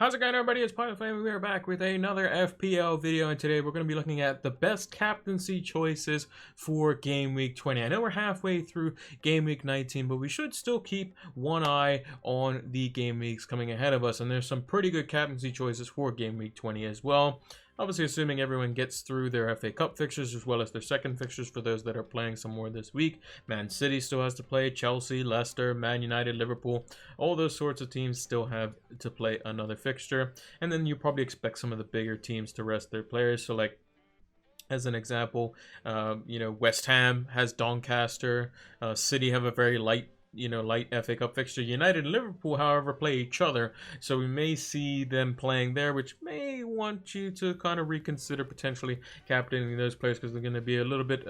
How's it going, everybody? It's Pilot Flame. We are back with another FPL video, and today we're going to be looking at the best captaincy choices for Game Week 20. I know we're halfway through Game Week 19, but we should still keep one eye on the game weeks coming ahead of us, and there's some pretty good captaincy choices for Game Week 20 as well. Obviously, assuming everyone gets through their FA Cup fixtures as well as their second fixtures for those that are playing some more this week. Man City still has to play, Chelsea, Leicester, Man United, Liverpool. All those sorts of teams still have to play another fixture. And then you probably expect some of the bigger teams to rest their players. So like, as an example, West Ham has Doncaster. City have a very light FA Cup fixture. United and Liverpool, however, play each other, so we may see them playing there, which may want you to kind of reconsider potentially captaining those players because they're going to be a little bit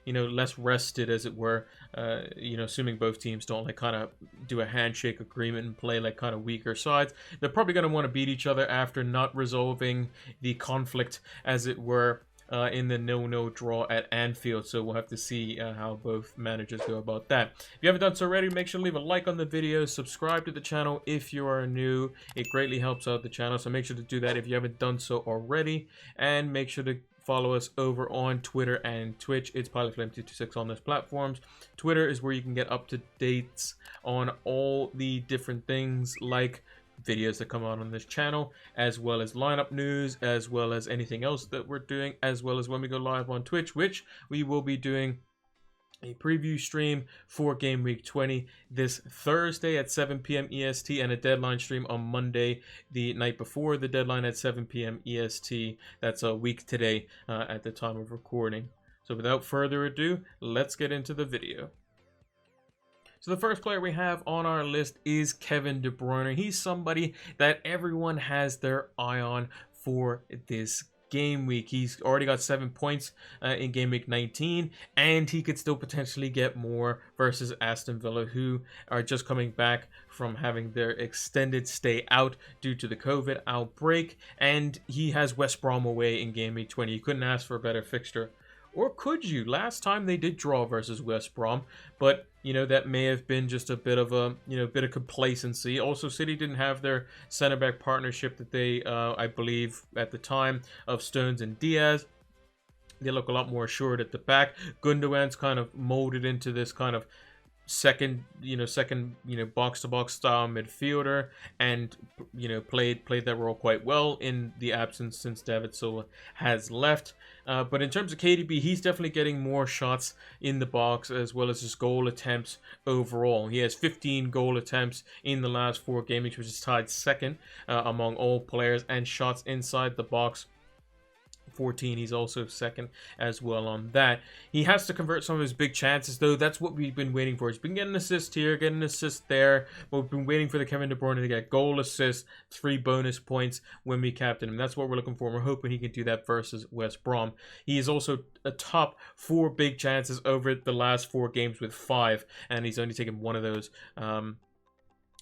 less rested, as it were, assuming both teams don't like kind of do a handshake agreement and play like kind of weaker sides. They're probably going to want to beat each other after not resolving the conflict, as it were, in the 0-0 draw at Anfield. So we'll have to see how both managers go about that. If you haven't done so already, make sure to leave a like on the video, subscribe to the channel if you are new. It greatly helps out the channel, so make sure to do that if you haven't done so already, and make sure to follow us over on Twitter and Twitch. It's PilotFlame226 on those platforms. Twitter is where you can get up-to-dates on all the different things like videos that come out on this channel, as well as lineup news, as well as anything else that we're doing, as well as when we go live on Twitch, which we will be doing a preview stream for Game Week 20 this Thursday at 7 p.m. EST, and a deadline stream on Monday, the night before the deadline, at 7 p.m. EST. That's a week today at the time of recording. So without further ado, let's get into the video. So the first player we have on our list is Kevin De Bruyne. He's somebody that everyone has their eye on for this game week. He's already got 7 points in Game Week 19, and he could still potentially get more versus Aston Villa, who are just coming back from having their extended stay out due to the COVID outbreak, and he has West Brom away in Game Week 20. You couldn't ask for a better fixture. Or could you? Last time they did draw versus West Brom, but that may have been just a bit of a bit of complacency. Also, City didn't have their center back partnership that they I believe at the time of Stones and Diaz. They look a lot more assured at the back. Gundogan's kind of molded into this kind of second box-to-box style midfielder, and played that role quite well in the absence since David Silva has left. But in terms of KDB, he's definitely getting more shots in the box, as well as his goal attempts overall. He has 15 goal attempts in the last 4 games, which is tied second among all players, and shots inside the box, 14. He's also second as well on that. He has to convert some of his big chances, though. That's what we've been waiting for. He's been getting assists here, getting an assist there, but we've been waiting for the Kevin De Bruyne to get goal, assist, 3 bonus points when we captain him. That's what we're looking for. We're hoping he can do that versus West Brom. He is also a top 4 big chances over the last 4 games with 5, and he's only taken 1 of those.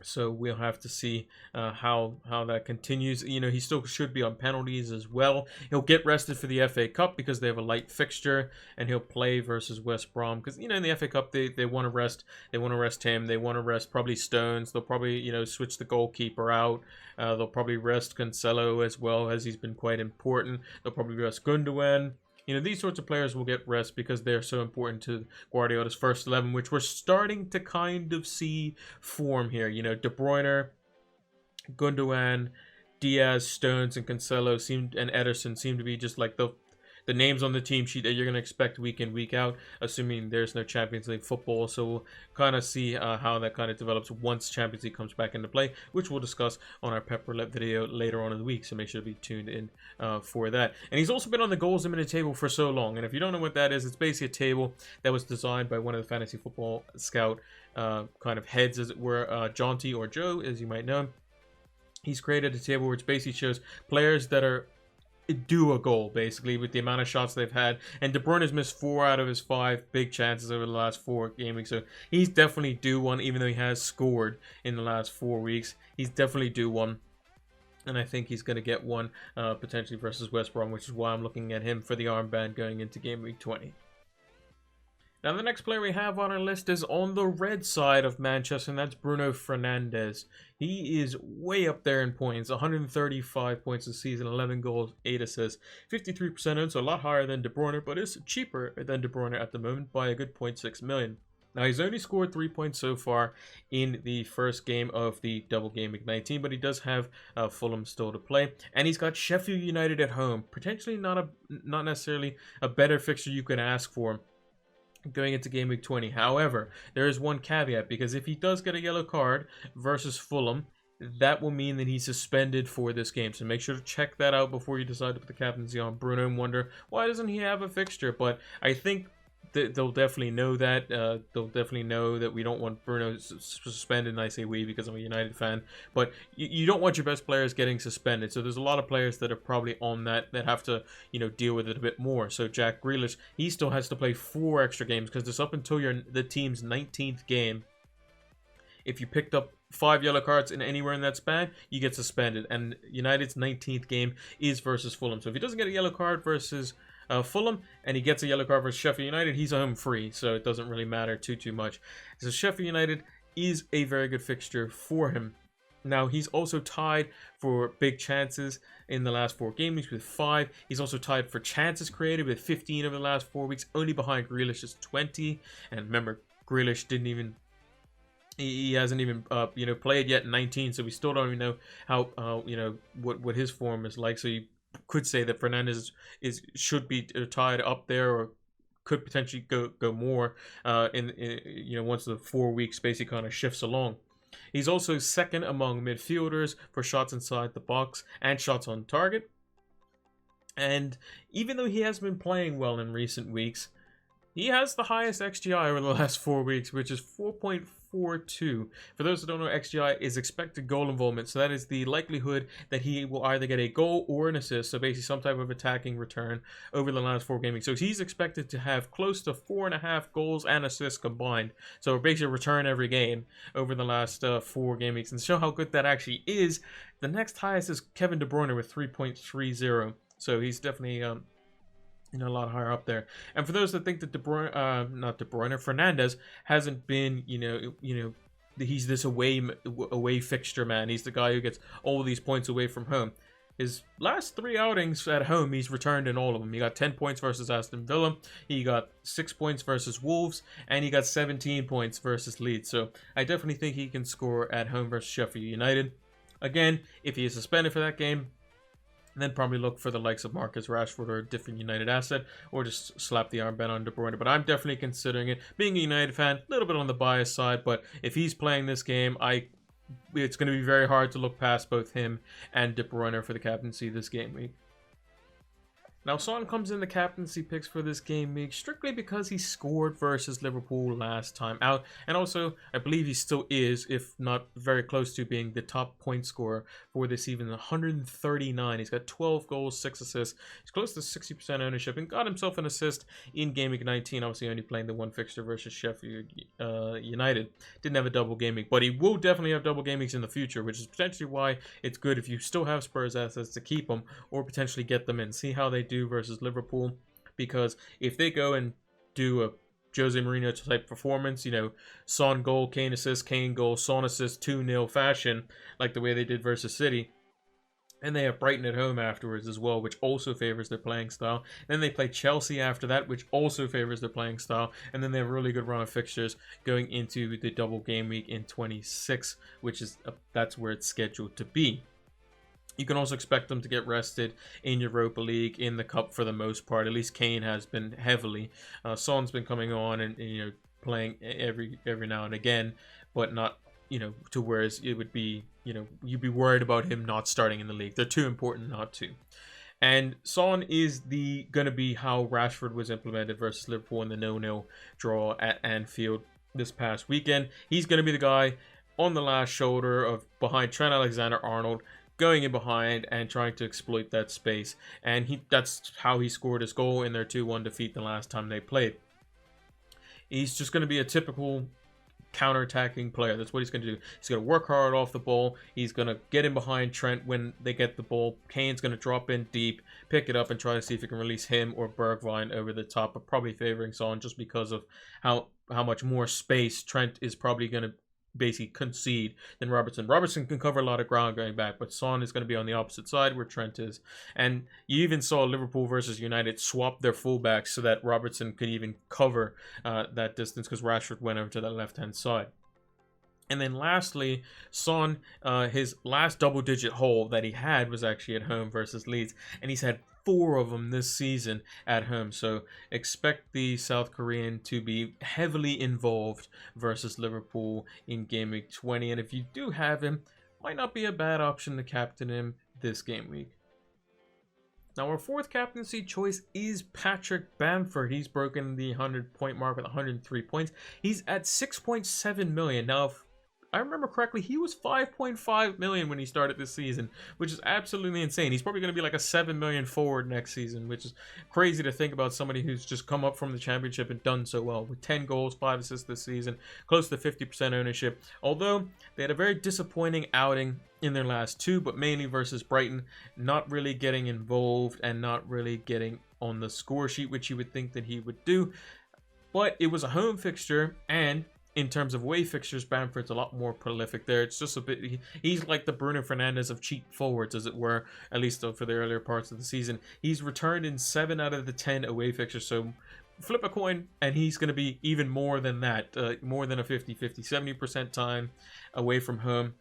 So we'll have to see how that continues. He still should be on penalties as well. He'll get rested for the FA Cup because they have a light fixture, and he'll play versus West Brom because in the FA Cup they want to rest. They want to rest him. They want to rest probably Stones. They'll probably switch the goalkeeper out. They'll probably rest Cancelo as well, as he's been quite important. They'll probably rest Gundogan. These sorts of players will get rest because they're so important to Guardiola's first 11, which we're starting to kind of see form here. De Bruyne, Gundogan, Diaz, Stones, and Cancelo and Ederson seem to be just like the names on the team sheet that you're going to expect week in, week out, assuming there's no Champions League football. So we'll kind of see how that kind of develops once Champions League comes back into play, which we'll discuss on our Pep Roulette video later on in the week. So make sure to be tuned in for that. And he's also been on the goals minute table for so long. And if you don't know what that is, it's basically a table that was designed by one of the fantasy football scout kind of heads, as it were, Jonty, or Joe, as you might know. He's created a table which basically shows players that are do a goal, basically, with the amount of shots they've had. And De Bruyne has missed 4 out of his 5 big chances over the last 4 game weeks, so he's definitely due one, even though he has scored in the last 4 weeks. He's definitely due one, and I think he's going to get one potentially versus West Brom, which is why I'm looking at him for the armband going into Game Week 20. Now, the next player we have on our list is on the red side of Manchester, and that's Bruno Fernandes. He is way up there in points, 135 points this season, 11 goals, 8 assists, 53% owned, so a lot higher than De Bruyne, but is cheaper than De Bruyne at the moment by a good 0.6 million. Now, he's only scored 3 points so far in the first game of the double game week 19, but he does have Fulham still to play, and he's got Sheffield United at home. Potentially not necessarily a better fixture you could ask for going into game week 20. However, there is one caveat, because if he does get a yellow card versus Fulham, that will mean that he's suspended for this game. So make sure to check that out before you decide to put the captaincy on Bruno and wonder, why doesn't he have a fixture? But I think they'll definitely know that. They'll definitely know that we don't want Bruno suspended, and I say we because I'm a United fan. But you don't want your best players getting suspended. So there's a lot of players that are probably on that have to, deal with it a bit more. So Jack Grealish, he still has to play 4 extra games, because it's up until the team's 19th game. If you picked up 5 yellow cards in anywhere in that span, you get suspended. And United's 19th game is versus Fulham. So if he doesn't get a yellow card versus Fulham, and he gets a yellow card versus Sheffield United, he's home free, so it doesn't really matter too much. So Sheffield United is a very good fixture for him. Now, he's also tied for big chances in the last 4 game weeks with 5. He's also tied for chances created with 15 over the last 4 weeks, only behind Grealish's 20. And remember, Grealish didn't even... He hasn't even, played yet in 19, so we still don't even know how, what his form is like. So you could say that Fernandes should be tied up there, or could potentially go more once the 4 weeks basically kind of shifts along. He's also second among midfielders for shots inside the box and shots on target. And even though he has been playing well in recent weeks, he has the highest XGI over the last 4 weeks, which is 4.42. For those who don't know, XGI is expected goal involvement. So that is the likelihood that he will either get a goal or an assist. So basically some type of attacking return over the last 4 game weeks. So he's expected to have close to 4.5 goals and assists combined. So basically return every game over the last 4 game weeks. And to show how good that actually is, the next highest is Kevin De Bruyne with 3.30. So he's definitely... a lot higher up there. And for those that think that Fernandes hasn't been, he's this away fixture man. He's the guy who gets all of these points away from home. His last 3 outings at home, he's returned in all of them. He got 10 points versus Aston Villa, he got 6 points versus Wolves, and he got 17 points versus Leeds. So I definitely think he can score at home versus Sheffield United. Again, if he is suspended for that game, then probably look for the likes of Marcus Rashford or a different United asset, or just slap the armband on De Bruyne. But I'm definitely considering it. Being a United fan, a little bit on the biased side, but if he's playing this game, it's going to be very hard to look past both him and De Bruyne for the captaincy this game week. Now, Son comes in the captaincy picks for this game week strictly because he scored versus Liverpool last time out. And also, I believe he still is, if not very close to being the top point scorer for this season, 139. He's got 12 goals, 6 assists. He's close to 60% ownership and got himself an assist in game week 19. Obviously, only playing the 1 fixture versus Sheffield United. Didn't have a double game week, but he will definitely have double game weeks in the future, which is potentially why it's good if you still have Spurs assets to keep them or potentially get them in. See how they do versus Liverpool, because if they go and do a Jose Mourinho type performance, Son goal, Kane assist, Kane goal, Son assist, 2-0 fashion, like the way they did versus City. And they have Brighton at home afterwards as well, which also favors their playing style. Then they play Chelsea after that, which also favors their playing style. And then they have a really good run of fixtures going into the double game week in 26, which is that's where it's scheduled to be. You can also expect them to get rested in Europa League, in the Cup for the most part. At least Kane has been heavily. Son's been coming on and playing every now and again, but not to whereas it would be you'd be worried about him not starting in the league. They're too important not to. And Son is going to be how Rashford was implemented versus Liverpool in the 0-0 draw at Anfield this past weekend. He's going to be the guy on the last shoulder of behind Trent Alexander-Arnold, going in behind and trying to exploit that space. And that's how he scored his goal in their 2-1 defeat the last time they played. He's just going to be a typical counter-attacking player. That's what he's going to do. He's going to work hard off the ball. He's going to get in behind Trent when they get the ball. Kane's going to drop in deep, pick it up, and try to see if he can release him or Bergwijn over the top, but probably favoring Son just because of how much more space Trent is probably going to basically concede than Robertson. Robertson can cover a lot of ground going back, but Son is going to be on the opposite side where Trent is. And you even saw Liverpool versus United swap their fullbacks so that Robertson could even cover that distance because Rashford went over to the left-hand side. And then lastly, Son, his last double-digit haul that he had was actually at home versus Leeds, and he's had 4 of them this season at home. So expect the South Korean to be heavily involved versus Liverpool in Game Week 20. And if you do have him, might not be a bad option to captain him this game week. Now, our 4th captaincy choice is Patrick Bamford. He's broken the 100-point mark with 103 points. He's at 6.7 million. Now, if I remember correctly, he was 5.5 million when he started this season, which is absolutely insane. He's probably going to be like a 7 million forward next season, which is crazy to think about somebody who's just come up from the championship and done so well with 10 goals, 5 assists this season, close to 50% ownership. Although they had a very disappointing outing in their last 2, but mainly versus Brighton, not really getting involved and not really getting on the score sheet, which you would think that he would do. But it was a home fixture, and in terms of away fixtures, Bamford's a lot more prolific there. It's just a bit, he's like the Bruno Fernandes of cheap forwards, as it were, at least for the earlier parts of the season. He's returned in 7 out of the 10 away fixtures, so flip a coin and he's going to be even more than that, more than a 50-50, 70% time away from home.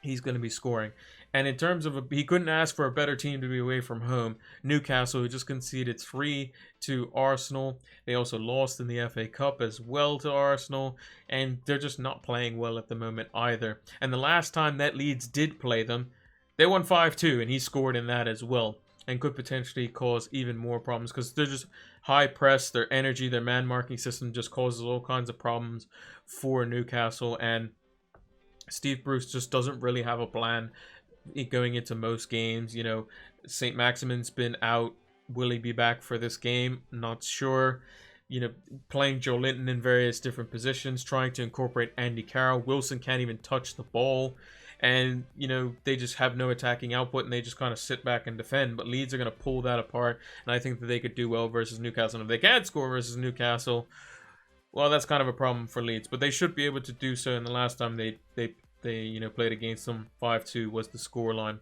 He's going to be scoring. And in terms of, he couldn't ask for a better team to be away from home. Newcastle, who just conceded 3 to Arsenal. They also lost in the FA Cup as well to Arsenal. And they're just not playing well at the moment either. And the last time that Leeds did play them, they won 5-2, and he scored in that as well. And could potentially cause even more problems because they're just high press, their energy, their man marking system just causes all kinds of problems for Newcastle. And Steve Bruce just doesn't really have a plan going into most games. You know, St. Maximin's been out. Will he be back for this game? Not sure. You know, playing Joe Linton in various different positions, trying to incorporate Andy Carroll. Wilson can't even touch the ball. And, you know, they just have no attacking output and they just kind of sit back and defend. But Leeds are going to pull that apart. And I think that they could do well versus Newcastle. And if they can't score versus Newcastle, well, that's kind of a problem for Leeds. But they should be able to do so. And the last time they you know, played against them, 5-2 was the scoreline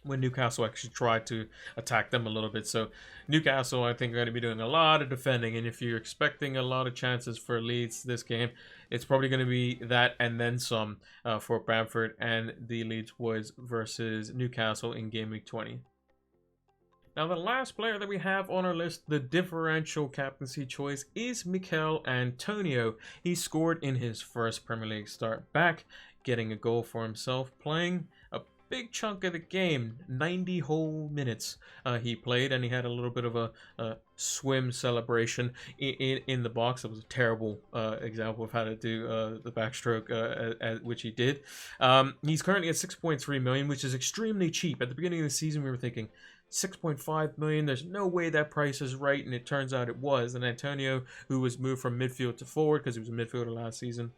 when Newcastle actually tried to attack them a little bit. So Newcastle, I think, are going to be doing a lot of defending. And if you're expecting a lot of chances for Leeds this game, it's probably going to be that and then some for Bamford and the Leeds Boys versus Newcastle in Game Week 20. Now, the last player that we have on our list, the differential captaincy choice, is Mikel Antonio. He scored in his first Premier League start back, getting a goal for himself, playing a big chunk of the game, 90 whole minutes he played, and he had a little bit of a swim celebration in the box. It was a terrible example of how to do the backstroke, which he did. He's currently at 6.3 million, which is extremely cheap. At the beginning of the season, we were thinking 6.5 million, there's no way that price is right, and it turns out it was. And Antonio, who was moved from midfield to forward because he was a midfielder last season,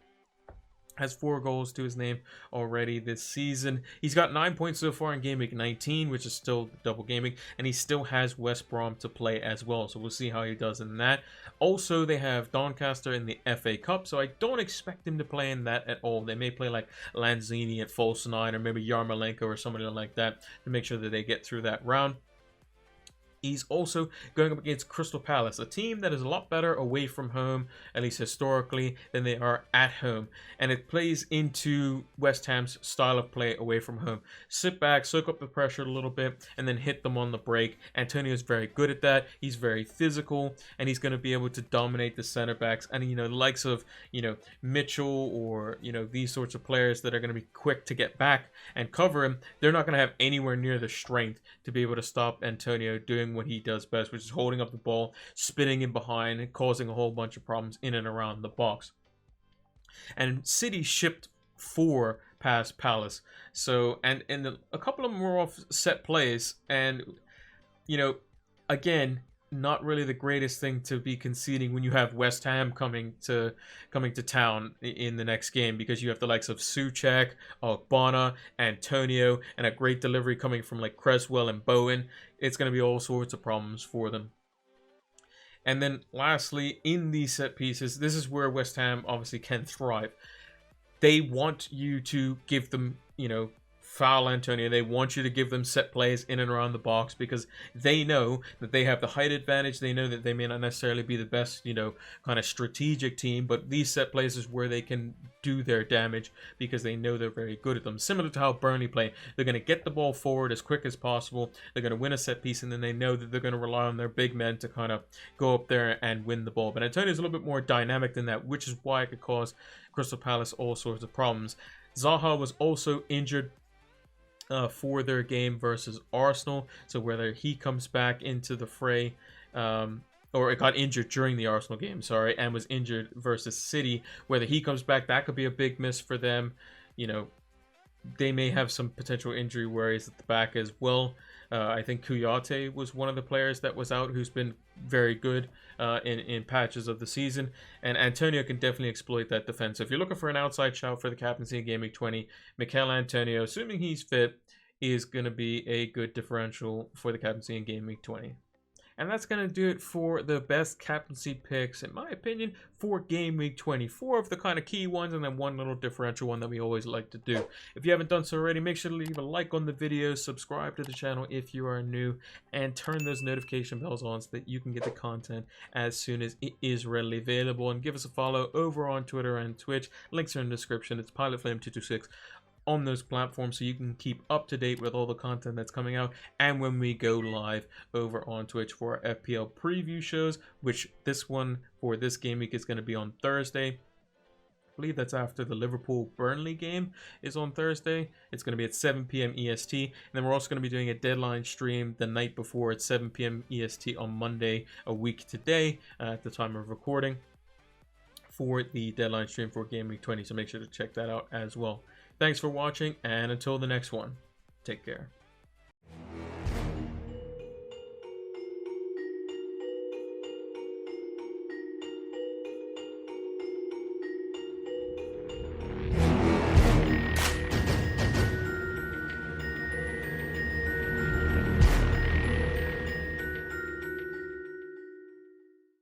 has 4 goals to his name already this season. He's got 9 points so far in Game Week 19, which is still double gaming, and he still has West Brom to play as well, so we'll see how he does in that. Also, they have Doncaster in the FA Cup, so I don't expect him to play in that at all. They may play like Lanzini at false 9, or maybe Yarmolenko or somebody like that to make sure that they get through that round. He's also going up against Crystal Palace, a team that is a lot better away from home, at least historically, than they are at home. And it plays into West Ham's style of play away from home. Sit back, soak up the pressure a little bit, and then hit them on the break. Antonio's very good at that. He's very physical, and he's going to be able to dominate the center backs. And, you know, the likes of, you know, Mitchell or, you know, these sorts of players that are going to be quick to get back and cover him, they're not going to have anywhere near the strength to be able to stop Antonio doing what he does best, which is holding up the ball, spinning in behind, and causing a whole bunch of problems in and around the box. And City shipped 4 past Palace, so a couple of them were off set plays, and, you know, again, not really the greatest thing to be conceding when you have West Ham coming to town in the next game, because you have the likes of Souček, Ogbonna, Antonio, and a great delivery coming from like Creswell and Bowen. It's going to be all sorts of problems for them. And then lastly, in these set pieces, this is where West Ham obviously can thrive. They want you to give them, foul Antonio. They want you to give them set plays in and around the box, because they know that they have the height advantage. They know that they may not necessarily be the best, kind of strategic team, but these set plays is where they can do their damage, because they know they're very good at them. Similar to how Burnley play. They're going to get the ball forward as quick as possible. They're going to win a set piece, and then they know that they're going to rely on their big men to kind of go up there and win the ball. But Antonio's a little bit more dynamic than that, which is why it could cause Crystal Palace all sorts of problems. Zaha was also injured for their game versus Arsenal, so whether he comes back into the fray, or it got injured during the Arsenal game, sorry, and was injured versus City, whether he comes back, that could be a big miss for them. They may have some potential injury worries at the back as well. I think Kouyaté was one of the players that was out, who's been very good in patches of the season, and Antonio can definitely exploit that defense. So if you're looking for an outside shout for the captaincy in Game Week 20, Mikel Antonio, assuming he's fit, is going to be a good differential for the captaincy in Game Week 20. And that's going to do it for the best captaincy picks, in my opinion, for Game Week 24 of the kind of key ones, and then one little differential one that we always like to do. If you haven't done so already, make sure to leave a like on the video, subscribe to the channel if you are new, and turn those notification bells on so that you can get the content as soon as it is readily available. And give us a follow over on Twitter and Twitch. Links are in the description. It's PilotFlame226 on those platforms, so you can keep up to date with all the content that's coming out, and when we go live over on Twitch for our FPL preview shows, which this one for this game week is going to be on Thursday. I believe that's after the Liverpool-Burnley game is on Thursday. It's going to be at 7 p.m. EST, and then we're also going to be doing a deadline stream the night before at 7 p.m. EST on Monday, a week today, at the time of recording, for the deadline stream for Game Week 20, so make sure to check that out as well. Thanks for watching, and until the next one, take care.